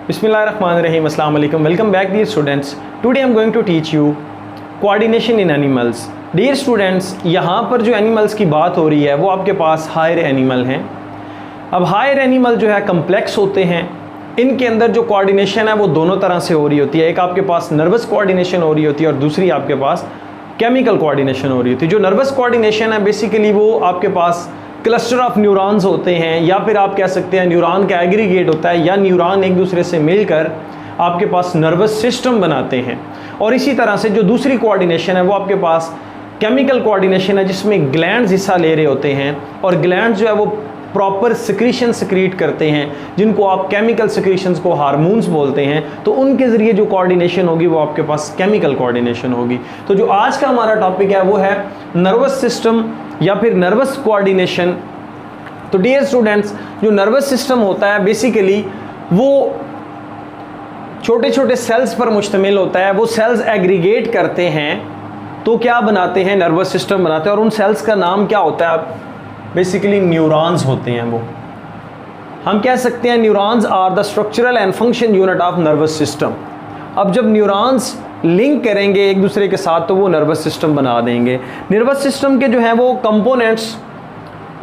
Bismillahirrahmanirrahim. Assalamu alaikum. Welcome back, dear students. Today I am going to teach you coordination in animals. Dear students, यहाँ पर जो animals की बात हो रही है वो आपके पास हायर एनिमल हैं. अब हायर एनिमल जो है कम्प्लेक्स होते हैं. इनके अंदर जो कोऑर्डिनेशन है वो दोनों तरह से हो रही होती है. एक आपके पास नर्वस कोऑर्डिनेशन हो रही होती है और दूसरी आपके पास केमिकल कोऑर्डिनेशन हो रही होती है. जो नर्वस कोऑर्डिनेशन है बेसिकली वो आपके पास क्लस्टर ऑफ न्यूरॉन्स होते हैं, या फिर आप कह सकते हैं न्यूरॉन का एग्रीगेट होता है, या न्यूरॉन एक दूसरे से मिलकर आपके पास नर्वस सिस्टम बनाते हैं. और इसी तरह से जो दूसरी कोऑर्डिनेशन है वो आपके पास केमिकल कोऑर्डिनेशन है, जिसमें ग्लैंड्स हिस्सा ले रहे होते हैं और ग्लैंड्स जो है वो प्रॉपर सिक्रीशन सिक्रीट करते हैं, जिनको आप केमिकल सिक्रीशंस को हार्मोन्स बोलते हैं. तो उनके ज़रिए जो कोऑर्डिनेशन होगी वो आपके पास केमिकल कोऑर्डिनेशन होगी. तो जो आज का हमारा टॉपिक है वो है नर्वस सिस्टम या फिर नर्वस कोऑर्डिनेशन. तो डियर स्टूडेंट्स, जो नर्वस सिस्टम होता है बेसिकली वो छोटे छोटे सेल्स पर मुश्तमिल होता है. वो सेल्स एग्रीगेट करते हैं तो क्या बनाते हैं, नर्वस सिस्टम बनाते हैं. और उन सेल्स का नाम क्या होता है, बेसिकली न्यूरॉन्स होते हैं. वो हम कह सकते हैं neurons are the structural and function unit of nervous system. अब जब न्यूरॉन्स लिंक करेंगे एक दूसरे के साथ तो वो नर्वस सिस्टम बना देंगे. नर्वस सिस्टम के जो हैं वो कंपोनेंट्स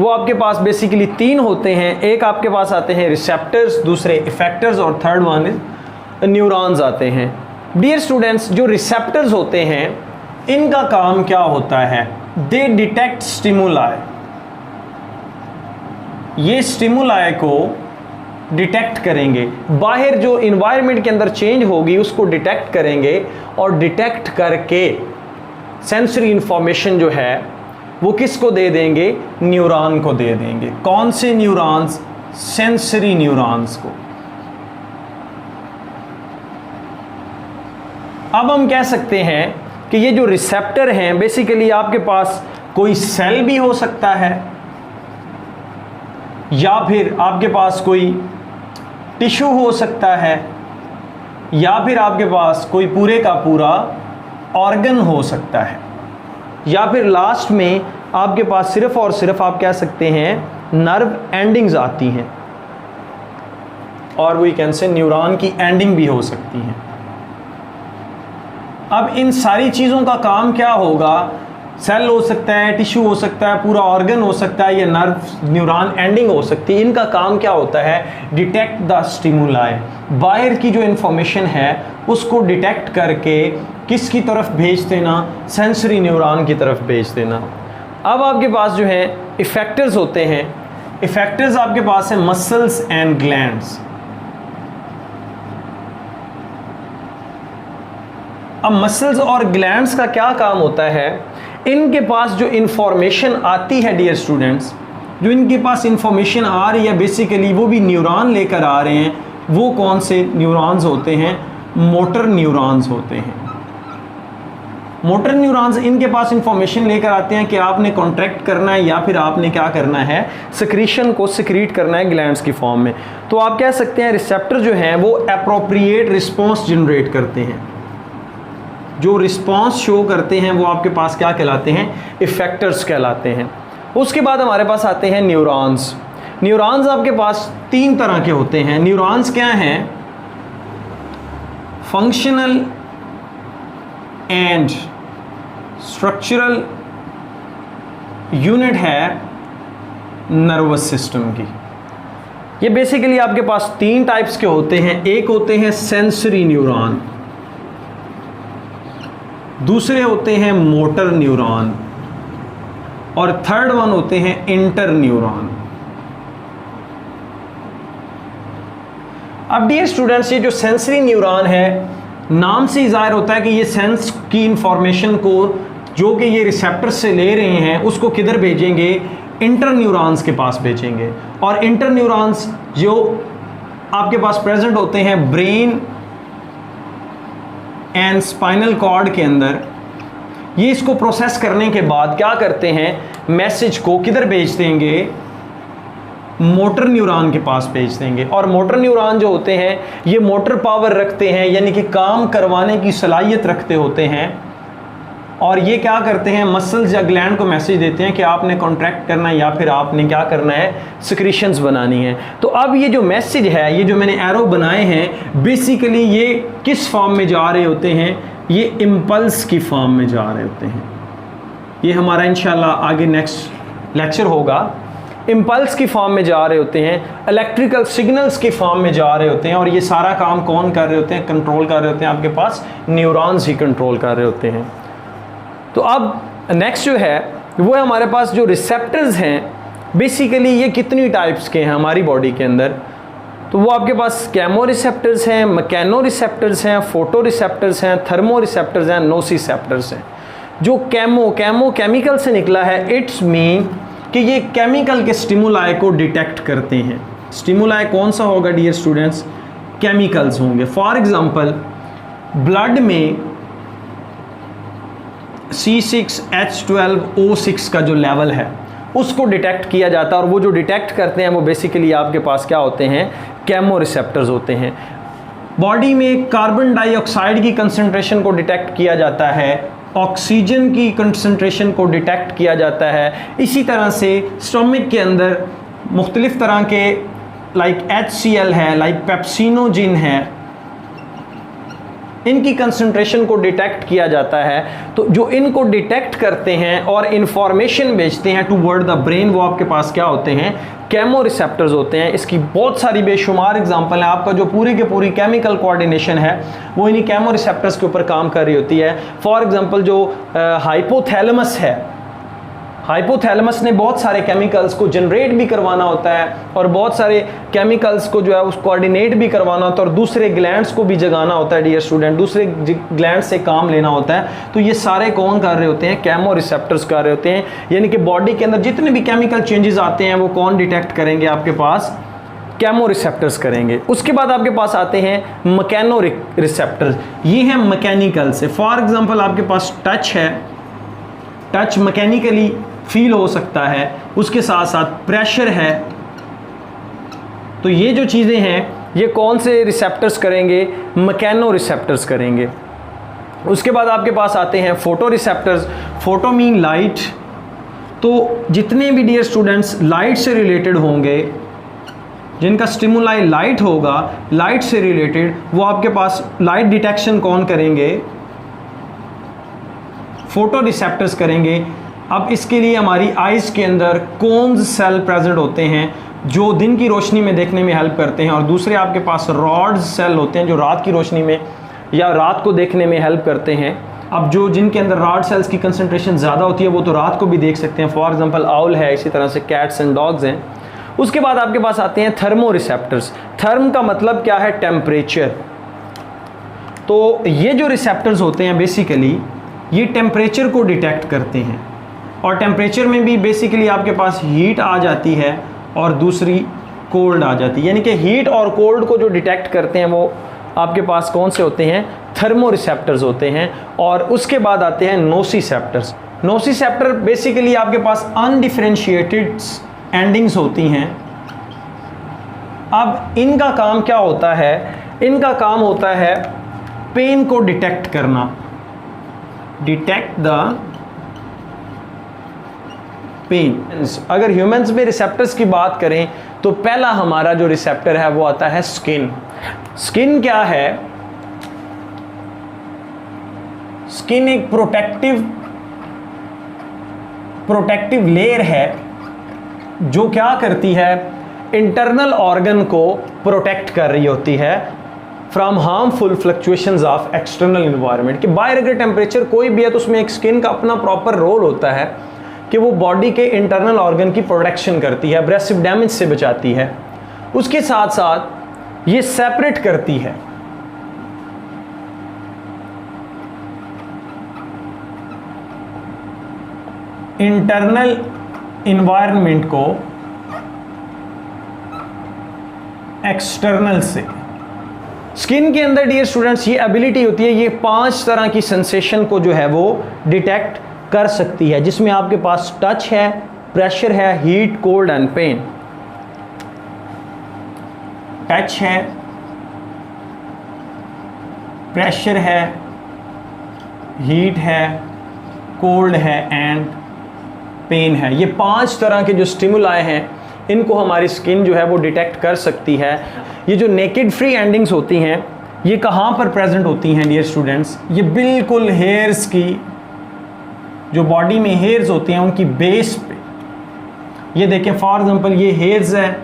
वो आपके पास बेसिकली तीन होते हैं. एक आपके पास आते हैं रिसेप्टर्स, दूसरे इफेक्टर्स और थर्ड वन इज न्यूरॉन्स आते हैं. डियर स्टूडेंट्स, जो रिसेप्टर्स होते हैं इनका काम क्या होता है, दे डिटेक्ट स्टिमुलाई. ये स्टिमुलाई को डिटेक्ट करेंगे, बाहर जो इन्वायरमेंट के अंदर चेंज होगी उसको डिटेक्ट करेंगे और डिटेक्ट करके सेंसरी इंफॉर्मेशन जो है वो किसको दे देंगे, न्यूरॉन को दे देंगे. कौन से न्यूरॉन्स, सेंसरी न्यूरॉन्स को. अब हम कह सकते हैं कि ये जो रिसेप्टर हैं बेसिकली आपके पास कोई सेल भी हो सकता है, या फिर आपके पास कोई टिश्यू हो सकता है, या फिर आपके पास कोई पूरे का पूरा ऑर्गन हो सकता है, या फिर लास्ट में आपके पास सिर्फ और सिर्फ आप कह सकते हैं नर्व एंडिंग्स आती हैं, और वी कैन से न्यूरॉन की एंडिंग भी हो सकती हैं. अब इन सारी चीज़ों का काम क्या होगा, सेल हो सकता है, टिश्यू हो सकता है, पूरा ऑर्गन हो सकता है, या नर्व न्यूरॉन एंडिंग हो सकती है. इनका काम क्या होता है, डिटेक्ट द स्टिमुलाई. बाहर की जो इंफॉर्मेशन है उसको डिटेक्ट करके किसकी तरफ भेज देना, सेंसरी न्यूरॉन की तरफ भेज देना. अब आपके पास जो है इफेक्टर्स होते हैं. इफेक्टर्स आपके पास है मसल्स एंड ग्लैंड्स. अब मसल्स और ग्लैंड्स का क्या काम होता है, इनके पास जो इंफॉर्मेशन आती है डियर स्टूडेंट्स, जो इनके पास इंफॉर्मेशन आ रही है बेसिकली वो भी न्यूरॉन लेकर आ रहे हैं. वो कौन से न्यूरॉन्स होते हैं, मोटर न्यूरॉन्स होते हैं. मोटर न्यूरॉन्स इनके पास इंफॉर्मेशन लेकर आते हैं कि आपने कॉन्ट्रैक्ट करना है या फिर आपने क्या करना है, सिक्रीशन को सिक्रीट करना है ग्लैंड्स की फॉर्म में. तो आप कह सकते हैं रिसेप्टर जो हैं वो एप्रोप्रिएट रिस्पॉन्स जनरेट करते हैं. जो रिस्पॉन्स शो करते हैं वो आपके पास क्या कहलाते हैं, इफेक्टर्स कहलाते हैं. उसके बाद हमारे पास आते हैं न्यूरॉन्स. न्यूरॉन्स आपके पास तीन तरह के होते हैं. न्यूरॉन्स क्या हैं, फंक्शनल एंड स्ट्रक्चरल यूनिट है नर्वस सिस्टम की. ये बेसिकली आपके पास तीन टाइप्स के होते हैं. एक होते हैं सेंसरी न्यूरॉन, दूसरे होते हैं मोटर न्यूरॉन, और थर्ड वन होते हैं इंटर न्यूरॉन. अब डियर स्टूडेंट्स, ये जो सेंसरी न्यूरॉन है नाम से ही जाहिर होता है कि ये सेंस की इंफॉर्मेशन को जो कि ये रिसेप्टर से ले रहे हैं उसको किधर भेजेंगे, इंटर न्यूरॉन्स के पास भेजेंगे. और इंटर न्यूरॉन्स जो आपके पास प्रेजेंट होते हैं ब्रेन एंड स्पाइनल कॉर्ड के अंदर, ये इसको प्रोसेस करने के बाद क्या करते हैं, मैसेज को किधर भेज देंगे, मोटर न्यूरॉन के पास भेज देंगे. और मोटर न्यूरॉन जो होते हैं ये मोटर पावर रखते हैं, यानी कि काम करवाने की सलाहियत रखते होते हैं. और ये क्या करते हैं, मसल्स या ग्लैंड को मैसेज देते हैं कि आपने कॉन्ट्रैक्ट करना है या फिर आपने क्या करना है, सिक्रीशंस बनानी है। तो अब ये जो मैसेज है, ये जो मैंने एरो बनाए हैं, बेसिकली ये किस फॉर्म में जा रहे होते हैं, ये इम्पल्स की फॉर्म में जा रहे होते हैं। ये हमारा इंशाल्लाह आगे नेक्स्ट लेक्चर होगा। इम्पल्स की फॉर्म में जा रहे होते हैं, इलेक्ट्रिकल सिग्नल्स की फॉर्म में जा रहे होते हैं, और ये सारा काम कौन कर रहे होते हैं, कंट्रोल कर रहे होते हैं, आपके पास न्यूरॉन्स ही कंट्रोल कर रहे होते हैं। तो अब नेक्स्ट जो है वो है हमारे पास जो रिसेप्टर्स हैं, बेसिकली ये कितनी टाइप्स के हैं हमारी बॉडी के अंदर। तो वो आपके पास केमो रिसेप्टर्स हैं, मैकेनो रिसेप्टर्स हैं, फोटो रिसेप्टर्स हैं, थर्मो रिसेप्टर्स हैं, नोसिसेप्टर्स हैं। जो केमो केमिकल से निकला है, इट्स मीन कि ये केमिकल के स्टिमुलाई को डिटेक्ट करते हैं। स्टिमुलाई कौन सा होगा डियर स्टूडेंट्स, केमिकल्स होंगे। फॉर एग्जांपल ब्लड में C6H12O6 का जो लेवल है उसको डिटेक्ट किया जाता है, और वो जो डिटेक्ट करते हैं वो बेसिकली आपके पास क्या होते हैं, केमो रिसेप्टर्स होते हैं। बॉडी में कार्बन डाइऑक्साइड की कंसंट्रेशन को डिटेक्ट किया जाता है, ऑक्सीजन की कंसंट्रेशन को डिटेक्ट किया जाता है। इसी तरह से स्टमक के अंदर मुख्तलिफ तरह के लाइक HCl है, लाइक पेप्सिनोजिन है, इनकी कंसंट्रेशन को डिटेक्ट किया जाता है। तो जो इनको डिटेक्ट करते हैं और इंफॉर्मेशन भेजते हैं टूवर्ड द ब्रेन, वो आपके पास क्या होते हैं, केमो रिसेप्टर्स होते हैं। इसकी बहुत सारी बेशुमार एग्जांपल है। आपका जो पूरी के पूरी केमिकल कोऑर्डिनेशन है वो इन्हीं केमो रिसेप्टर्स के ऊपर काम कर रही होती है। फॉर एग्जांपल जो हाइपोथैलेमस है, हाइपोथैलेमस ने बहुत सारे केमिकल्स को जनरेट भी करवाना होता है, और बहुत सारे केमिकल्स को जो है उसको कोऑर्डिनेट भी करवाना होता है, और दूसरे ग्लैंड्स को भी जगाना होता है डियर स्टूडेंट, दूसरे ग्लैंड से काम लेना होता है। तो ये सारे कौन कर रहे होते हैं, केमो रिसेप्टर्स कर रहे होते हैं। यानी कि बॉडी के अंदर जितने भी केमिकल चेंजेस आते हैं वो कौन डिटेक्ट करेंगे, आपके पास केमो रिसेप्टर्स करेंगे। उसके बाद आपके पास आते हैं मैकेनो रिसेप्टर्स, ये हैं मैकेनिकल से। फॉर एग्जांपल आपके पास टच है, टच मैकेनिकली फील हो सकता है, उसके साथ साथ प्रेशर है। तो ये जो चीज़ें हैं ये कौन से रिसेप्टर्स करेंगे, मैकेनो रिसेप्टर्स करेंगे। उसके बाद आपके पास आते हैं photo receptors. Photo mean light. तो जितने भी डियर स्टूडेंट्स लाइट से रिलेटेड होंगे, जिनका स्टिमुलाई लाइट होगा, लाइट से रिलेटेड, वो आपके पास लाइट डिटेक्शन कौन करेंगे, फोटो रिसेप्टर्स करेंगे। अब इसके लिए हमारी आइज़ के अंदर कोन्स सेल प्रेजेंट होते हैं जो दिन की रोशनी में देखने में हेल्प करते हैं, और दूसरे आपके पास रॉड्स सेल होते हैं जो रात की रोशनी में या रात को देखने में हेल्प करते हैं। अब जो जिनके अंदर रॉड सेल्स की कंसंट्रेशन ज़्यादा होती है वो तो रात को भी देख सकते हैं, फॉर एग्जांपल आउल है, इसी तरह से कैट्स एंड डॉग्स हैं। उसके बाद आपके पास आते हैं थर्मो रिसेप्टर्स। थर्म का मतलब क्या है, टेम्परेचर। तो ये जो रिसेप्टर्स होते हैं बेसिकली ये टेम्परेचर को डिटेक्ट करते हैं, और टेम्परेचर में भी बेसिकली आपके पास हीट आ जाती है और दूसरी कोल्ड आ जाती है। यानी कि हीट और कोल्ड को जो डिटेक्ट करते हैं वो आपके पास कौन से होते हैं, थर्मो रिसेप्टर्स होते हैं। और उसके बाद आते हैं नोसिसेप्टर्स। नोसिसेप्टर बेसिकली आपके पास अनडिफरेंशिएटेड एंडिंग्स होती हैं। अब इनका काम क्या होता है, इनका काम होता है पेन को डिटेक्ट करना, डिटेक्ट द पेन। अगर ह्यूमंस में रिसेप्टर्स की बात करें तो पहला हमारा जो रिसेप्टर है वो आता है स्किन। स्किन क्या है, स्किन एक प्रोटेक्टिव लेयर है जो क्या करती है, इंटरनल ऑर्गन को प्रोटेक्ट कर रही होती है from harmful fluctuations of external environment. कि बाहर अगर टेम्परेचर कोई भी है तो उसमें एक स्किन का अपना प्रॉपर रोल होता है कि वो बॉडी के इंटरनल ऑर्गन की प्रोटेक्शन करती है, एब्रेसिव डैमेज से बचाती है। उसके साथ साथ ये सेपरेट करती है इंटरनल इन्वायरमेंट को एक्सटर्नल से। स्किन के अंदर डियर स्टूडेंट्स ये एबिलिटी होती है, ये 5 तरह की सेंसेशन को जो है वो डिटेक्ट कर सकती है, जिसमें आपके पास टच है, प्रेशर है, heat, cold and pain. Touch है, प्रेशर है, हीट है, कोल्ड है एंड पेन है। ये 5 तरह के जो स्टिमुलाई हैं इनको हमारी स्किन जो है वो डिटेक्ट कर सकती है। ये जो नेकेड फ्री एंडिंग्स होती हैं ये कहाँ पर प्रेजेंट होती हैं डियर स्टूडेंट्स? ये बिल्कुल हेयर्स की, जो बॉडी में हेयर्स होते हैं उनकी बेस पे। ये देखें फॉर एग्जांपल ये हेयर्स है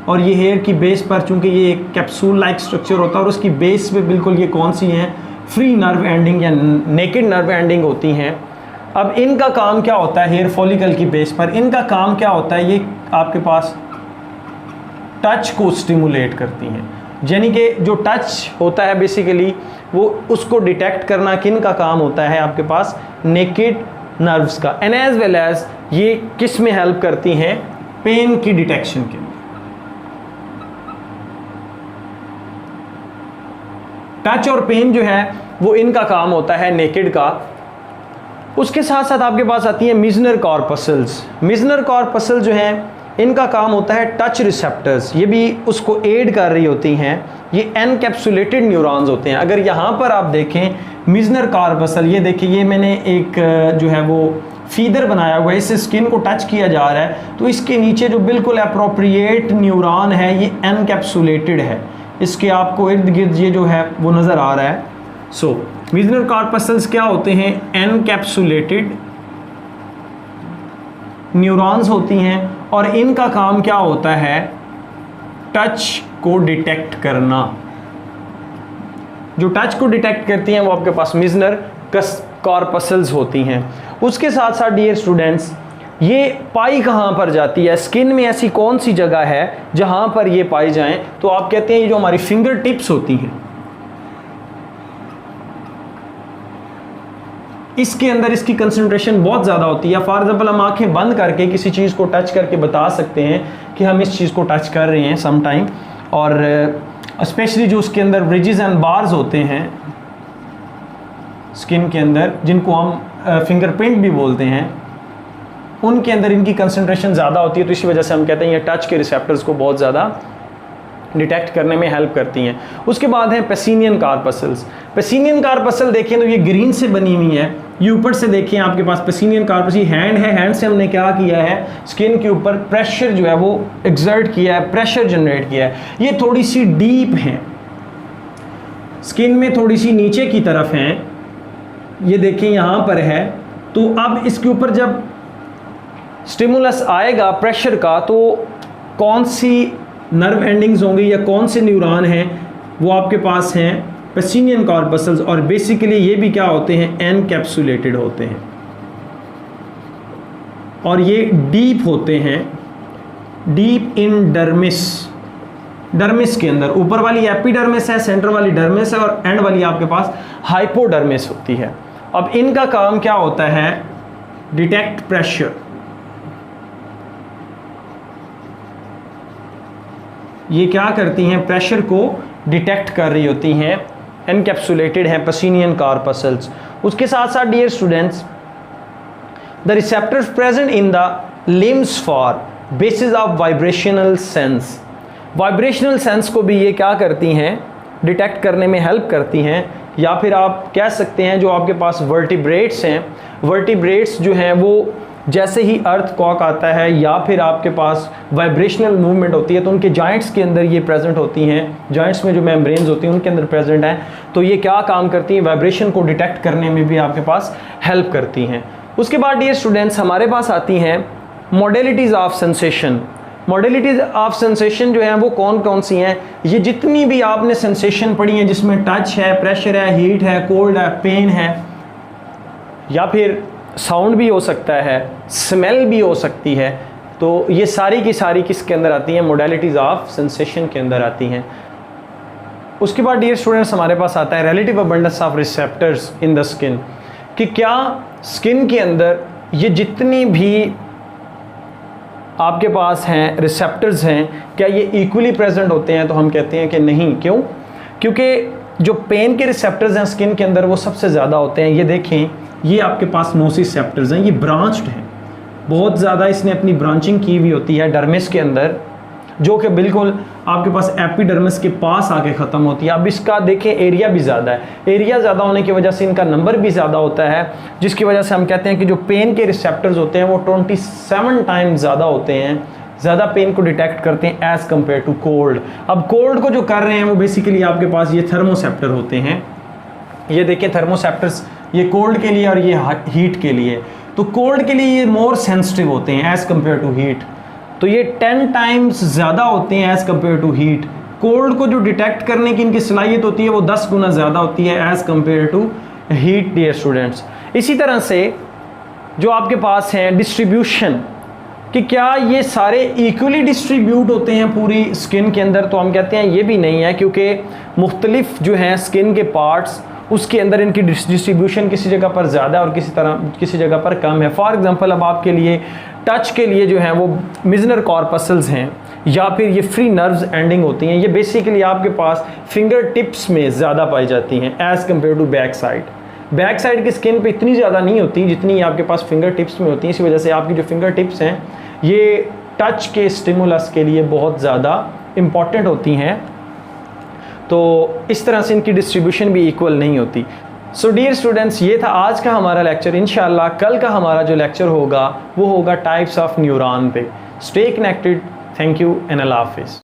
और ये हेयर की बेस पर, चूंकि ये एक कैप्सूल लाइक स्ट्रक्चर होता है और उसकी बेस पे बिल्कुल ये कौन सी हैं? फ्री नर्व एंडिंग या नेकेड नर्व एंडिंग होती हैं। अब इनका काम क्या होता है? हेयर फॉलिकल की बेस पर इनका काम क्या होता है? ये आपके पास टच को स्टिमुलेट करती हैं, यानी कि जो टच होता है बेसिकली वो उसको डिटेक्ट करना किन का काम होता है? आपके पास नेकेड नर्व्स का। एंड एज वेल एज ये किस में हेल्प करती हैं? पेन की डिटेक्शन के। टच और पेन जो है वो इनका काम होता है नेकेड का। उसके साथ साथ आपके पास आती है मिजनर कॉर्पसल्स। मिजनर कॉर्पसल जो हैं इनका काम होता है टच रिसेप्टर्स, ये भी उसको एड कर रही होती हैं। ये एनकैप्सुलेटेड न्यूरॉन्स होते हैं। अगर यहाँ पर आप देखें मिजनर कॉर्पसल, ये देखिए ये मैंने एक जो है वो फीदर बनाया हुआ है, इससे स्किन को टच किया जा रहा है तो इसके नीचे जो बिल्कुल अप्रोप्रिएट न्यूरॉन है ये एनकैप्सुलेटेड है। इसके आपको इर्द गिर्द ये जो है वो नज़र आ रहा है। सो मिजनर कॉर्पसल्स क्या होते हैं? एनकैप्सुलेटेड न्यूरॉन्स होती हैं और इनका काम क्या होता है? टच को डिटेक्ट करना। जो टच को डिटेक्ट करती हैं वो आपके पास मिजनर कॉर्पसल्स होती हैं। उसके साथ साथ डियर स्टूडेंट्स ये पाई कहाँ पर जाती है? स्किन में ऐसी कौन सी जगह है जहाँ पर ये पाई जाएं? तो आप कहते हैं ये जो हमारी फिंगर टिप्स होती हैं इसके अंदर इसकी कंसंट्रेशन बहुत ज़्यादा होती है। फॉर एग्जाम्पल हम आंखें बंद करके किसी चीज़ को टच करके बता सकते हैं कि हम इस चीज़ को टच कर रहे हैं सम टाइम। और स्पेशली जो उसके अंदर ब्रिजेस एंड बार्स होते हैं स्किन के अंदर, जिनको हम फिंगरप्रिंट भी बोलते हैं, उनके अंदर इनकी कंसंट्रेशन ज़्यादा होती है। तो इसी वजह से हम कहते हैं ये टच के रिसेप्टर्स को बहुत ज़्यादा डिटेक्ट करने में हेल्प करती हैं। उसके बाद हैं पेसिनियन कॉर्पसल्स। पेसिनियन कॉर्पसल देखें तो ये ग्रीन से बनी हुई है। ये ऊपर से देखिए आपके पास पेसिनियन कॉर्पस, ये हैंड है, हैंड से हमने क्या किया है? स्किन के ऊपर प्रेशर जो है वो एक्सर्ट किया है, प्रेशर जनरेट किया है। ये थोड़ी सी डीप हैं, स्किन में थोड़ी सी नीचे की तरफ हैं। ये देखिए यहाँ पर है। तो अब इसके ऊपर जब स्टिमुलस आएगा प्रेशर का तो कौन सी नर्व एंडिंग्स होंगी या कौन से न्यूरॉन हैं? वो आपके पास हैं पेसिनियन कॉर्पसल्स। और बेसिकली ये भी क्या होते हैं? एनकैप्सुलेटेड होते हैं और ये डीप होते हैं, डीप इन डर्मिस। डर्मिस के अंदर ऊपर वाली एपिडर्मिस है, सेंटर वाली डर्मिस है और एंड वाली आपके पास हाइपोडर्मिस होती है। अब इनका काम क्या होता है? Detect pressure. ये क्या करती हैं? प्रेशर को डिटेक्ट कर रही होती हैं। एनकैप्सुलेटेड हैं पेसिनियन कॉर्पसल्स। उसके साथ साथ dear students the receptors present in the limbs for basis of vibrational sense. Vibrational sense को भी ये क्या करती हैं? डिटेक्ट करने में हेल्प करती हैं। या फिर आप कह सकते हैं जो आपके पास वर्टिब्रेट्स हैं, वर्टिब्रेट्स जो हैं वो जैसे ही अर्थ कॉक आता है या फिर आपके पास वाइब्रेशनल मूवमेंट होती है तो उनके जॉइंट्स के अंदर ये प्रेजेंट होती हैं। जॉइंट्स में जो मेम्ब्रेन्स होती हैं उनके अंदर प्रेजेंट हैं। तो ये क्या काम करती हैं? वाइब्रेशन को डिटेक्ट करने में भी आपके पास हेल्प करती हैं। उसके बाद डियर स्टूडेंट्स हमारे पास आती हैं modalities of sensation. Modalities of sensation जो है वो कौन कौन सी हैं? ये जितनी भी आपने सेंसेशन पढ़ी हैं जिसमें टच है, प्रेशर है, हीट है, कोल्ड है, पेन है, या फिर साउंड भी हो सकता है, स्मेल भी हो सकती है, तो ये सारी की सारी किसके अंदर आती हैं? मोडेलिटीज़ ऑफ सेंसेशन के अंदर आती हैं। उसके बाद डियर स्टूडेंट्स हमारे पास आता है relative abundance of receptors in the skin, कि क्या स्किन के अंदर ये जितनी भी आपके पास हैं रिसेप्टर्स हैं क्या ये इक्वली प्रेजेंट होते हैं? तो हम कहते हैं कि नहीं। क्यों? क्योंकि जो पेन के रिसेप्टर्स हैं स्किन के अंदर वो सबसे ज़्यादा होते हैं। ये देखें, ये आपके पास नोसिसेप्टर्स हैं, ये ब्रांच्ड हैं बहुत ज़्यादा, इसने अपनी ब्रांचिंग की हुई होती है डर्मिस के अंदर। जो कि बिल्कुल आपके पास एपिडर्मिस के पास आके ख़त्म होती है। अब इसका देखें एरिया भी ज़्यादा है, एरिया ज़्यादा होने की वजह से इनका नंबर भी ज़्यादा होता है, जिसकी वजह से हम कहते हैं कि जो पेन के रिसेप्टर्स होते हैं वो 27 टाइम्स ज़्यादा होते हैं, ज़्यादा पेन को डिटेक्ट करते हैं एज़ कम्पेयर टू कोल्ड। अब कोल्ड को जो कर रहे हैं वो बेसिकली आपके पास ये थर्मोसेप्टर होते हैं। ये देखें थर्मोसेप्टर्स, ये कोल्ड के लिए और ये हीट के लिए। तो कोल्ड के लिए ये मोर सेंसिटिव होते हैं एज़ कम्पेयर टू हीट, तो ये 10 टाइम्स ज़्यादा होते हैं as compare to heat. Cold को जो डिटेक्ट करने की इनकी सलाहियत होती है वो 10 गुना ज़्यादा होती है as compare to heat dear students. इसी तरह से जो आपके पास है डिस्ट्रीब्यूशन, कि क्या ये सारे इक्वली डिस्ट्रीब्यूट होते हैं पूरी स्किन के अंदर, तो हम कहते हैं ये भी नहीं है, क्योंकि मुख्तलिफ जो हैं स्किन के पार्ट्स उसके अंदर इनकी डिस्ट्रीब्यूशन किसी जगह पर ज़्यादा और किसी जगह पर कम है। फॉर एग्जांपल अब आपके लिए टच के लिए जो हैं वो मिजनर कॉर्पसल्स हैं या फिर ये फ्री नर्व्स एंडिंग होती हैं, ये बेसिकली आपके पास फिंगर टिप्स में ज़्यादा पाई जाती हैं as compare to back side. Back side की स्किन पे इतनी ज़्यादा नहीं होती जितनी आपके पास फिंगर टिप्स में होती हैं। इसी वजह से आपकी जो फिंगर टिप्स हैं ये टच के स्टिमुलस के लिए बहुत ज़्यादा इम्पॉर्टेंट होती हैं, तो इस तरह से इनकी डिस्ट्रीब्यूशन भी इक्वल नहीं होती। सो डियर स्टूडेंट्स, ये था आज का हमारा लेक्चर। इंशाल्लाह कल का हमारा जो लेक्चर होगा वो होगा टाइप्स ऑफ न्यूरॉन पे। Stay connected. Thank you and अल्लाह हाफिज़।